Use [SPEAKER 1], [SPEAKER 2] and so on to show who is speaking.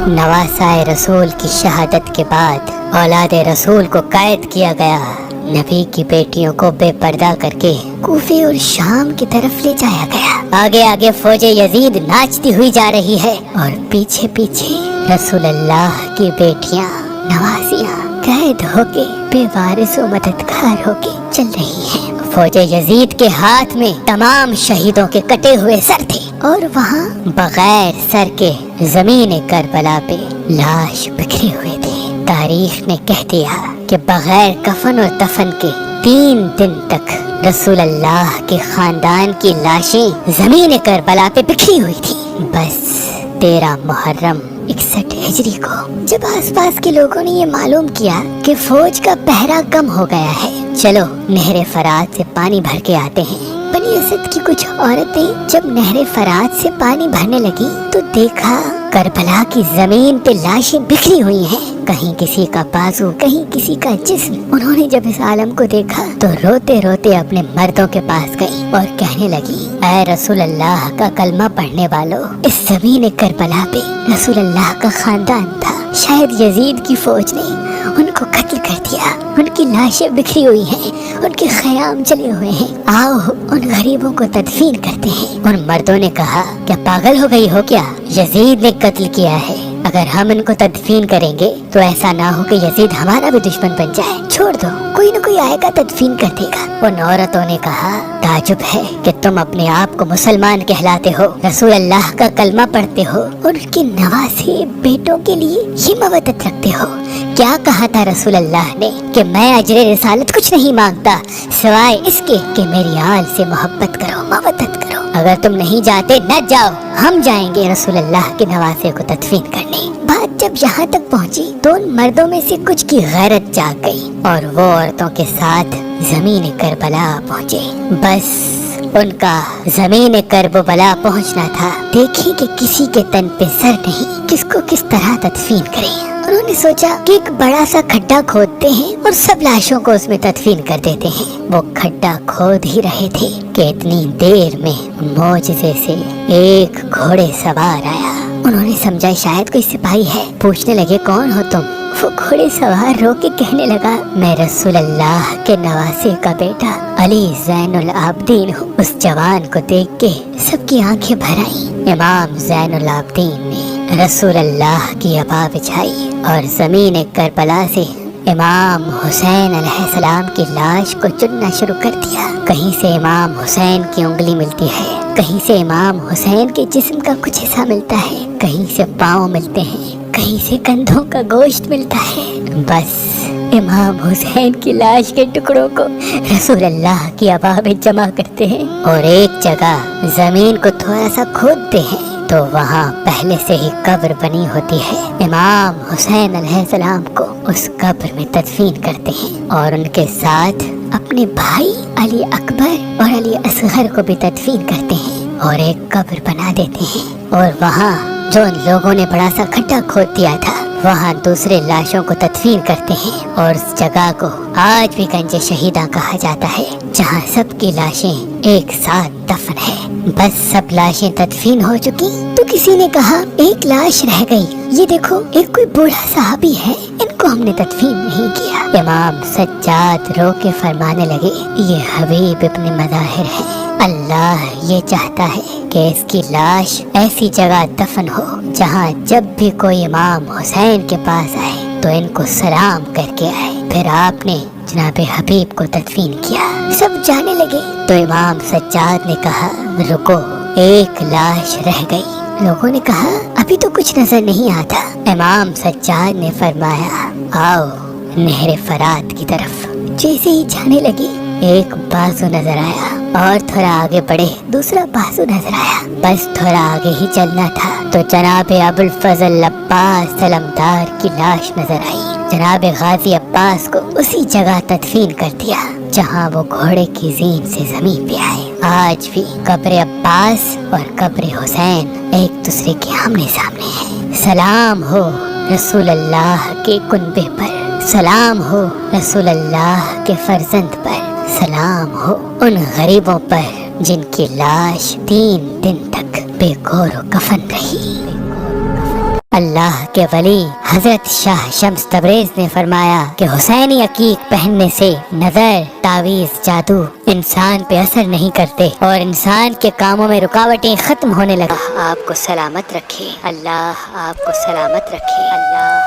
[SPEAKER 1] नवासाए रसूल की शहादत के बाद औलाद रसूल को कैद किया गया। नबी की बेटियों को बेपर्दा करके कूफे और शाम की तरफ ले जाया गया। आगे आगे फौजे यजीद नाचती हुई जा रही है और पीछे पीछे रसूल अल्लाह की बेटियां नवासियां कैद होके बेवारिस व मददगार होके चल रही हैं। फौजे यजीद के हाथ में तमाम शहीदों के कटे हुए सर थे और वहाँ बगैर सर के जमीन करबला पे लाश बिखरे हुए थे। तारीख ने कह दिया कि बगैर कफन और दफन के 3 दिन तक रसूल अल्लाह के खानदान की लाशें जमीन करबला पे बिखरी हुई थी। बस 13 मुहर्रम 61 हिजरी को जब आसपास के लोगों ने ये मालूम किया कि फौज का पहरा कम हो गया है, चलो नहरे फरात से पानी भर के आते हैं। बनी असद की कुछ औरतें जब नहरे फरात से पानी भरने लगी तो देखा करबला की जमीन पे लाशें बिखरी हुई हैं। कहीं किसी का बाजू, कहीं किसी का जिस्म। उन्होंने जब इस आलम को देखा तो रोते रोते अपने मर्दों के पास गई और कहने लगी, ऐ रसूल अल्लाह का कलमा पढ़ने वालों, इस जमीन करबला पे रसूल अल्लाह का खानदान था। शायद यजीद की फौज ने उनको कत्ल कर दिया। उनकी लाशें बिखरी हुई हैं, उनके ख़याम चले हुए हैं। आओ उन गरीबों को तदफीन करते हैं। उन मर्दों ने कहा, क्या पागल हो गई हो क्या? यजीद ने कत्ल किया है। अगर हम इनको तदफीन करेंगे तो ऐसा ना हो कि यजीद हमारा भी दुश्मन बन जाए। छोड़ दो, कोई न कोई आएगा तदफीन कर देगा। उन औरतों ने कहा, ताजुब है कि तुम अपने आप को मुसलमान कहलाते हो, रसूल अल्लाह का कलमा पढ़ते हो और उनके नवासे बेटों के लिए ये मवद्दत रखते हो। क्या कहा था रसूल अल्लाह ने कि मैं अजरे रिसालत कुछ नहीं मांगता सिवाय इसके कि मेरी आल से मोहब्बत करो, मवद्दत करो। अगर तुम नहीं जाते न जाओ, हम जाएंगे रसूल अल्लाह के नवासे को तदफीन करने। बात जब यहाँ तक पहुँची तो उन मर्दों में से कुछ की गैरत जाग गई और वो औरतों के साथ जमीन करबला पहुँचे। बस उनका जमीन करबला पहुँचना था। देखें कि किसी के तन पे सर नहीं, किसको किस तरह तदफीन करें। उन्होंने सोचा कि एक बड़ा सा खड्डा खोदते हैं और सब लाशों को उसमें तदफीन कर देते हैं। वो खड्डा खोद ही रहे थे कि इतनी देर में मौजज़े से एक घोड़े सवार आया। उन्होंने समझा शायद कोई सिपाही है। पूछने लगे, कौन हो तुम? वो घोड़े सवार रो के कहने लगा, मैं रसूल अल्लाह के नवासे का बेटा अली ज़ैनुल आबदीन हूँ। उस जवान को देख के सबकी आंखें भर आई। इमाम ज़ैनुल आबदीन ने रसूल अल्लाह की अबा बिछाई और जमीन करबला से इमाम हुसैन अलैहिस्सलाम की लाश को चुनना शुरू कर दिया। कहीं से इमाम हुसैन की उंगली मिलती है, कहीं से इमाम हुसैन के जिस्म का कुछ हिस्सा मिलता है, कहीं से पाँव मिलते हैं, कहीं से कंधों का गोश्त मिलता है। बस इमाम हुसैन की लाश के टुकड़ों को रसूल अल्लाह की अबा में जमा करते हैं और एक जगह जमीन को थोड़ा सा खोदते हैं तो वहाँ पहले से ही कब्र बनी होती है। इमाम हुसैन अलैहिस्सलाम को उस कब्र में तदफीन करते हैं और उनके साथ अपने भाई अली अकबर और अली असगर को भी तदफीन करते हैं और एक कब्र बना देते हैं। और वहाँ जो उन लोगों ने बड़ा सा खड्डा खोद दिया था, वहाँ दूसरे लाशों को तदफीन करते हैं और उस जगह को आज भी गंज शहीदा कहा जाता है, जहाँ सबकी लाशें एक साथ दफन है। बस सब लाशें तदफीन हो चुकी तो किसी ने कहा, एक लाश रह गई, ये देखो एक कोई बूढ़ा साहबी है, इनको हमने तदफीन नहीं किया। इमाम सज्जाद रो के फरमाने लगे, ये हबीब इब्न मज़ाहिर है। अल्लाह ये चाहता है कि इसकी लाश ऐसी जगह दफन हो जहाँ जब भी कोई इमाम हुसैन के पास आए तो इनको सलाम करके आए। फिर आपने जनाबे हबीब को तदफीन किया। सब जाने लगे तो इमाम सज्जाद ने कहा, रुको, एक लाश रह गई। लोगों ने कहा, अभी तो कुछ नजर नहीं आता। इमाम सज्जाद ने फरमाया, आओ नहरे फरात की तरफ। जैसे ही जाने लगे एक बाजू नजर आया और थोड़ा आगे बढ़े दूसरा बाजू नजर आया। बस थोड़ा आगे ही चलना था तो जनाब अबुल फजल अब्बास सलमदार की लाश नजर आई। जनाब गाजी अब्बास को उसी जगह तदफीन कर दिया जहाँ वो घोड़े की जीन से जमीन पे आए। आज भी कब्र अब्बास और कब्र हुसैन एक दूसरे के आमने सामने हैं। सलाम हो रसूल अल्लाह के कुनबे पर, सलाम हो रसूल अल्लाह के फर्जंद पर, सलाम हो उन गरीबों पर जिनकी लाश 3 दिन तक बेगौर कफन रही। اللہ کے ولی حضرت شاہ شمس تبریز نے فرمایا کہ حسینی عقیق پہننے سے نظر، تعویذ، جادو انسان پہ اثر نہیں کرتے اور انسان کے کاموں میں رکاوٹیں ختم ہونے لگا۔ آپ کو سلامت رکھے، اللہ آپ کو سلامت رکھے، اللہ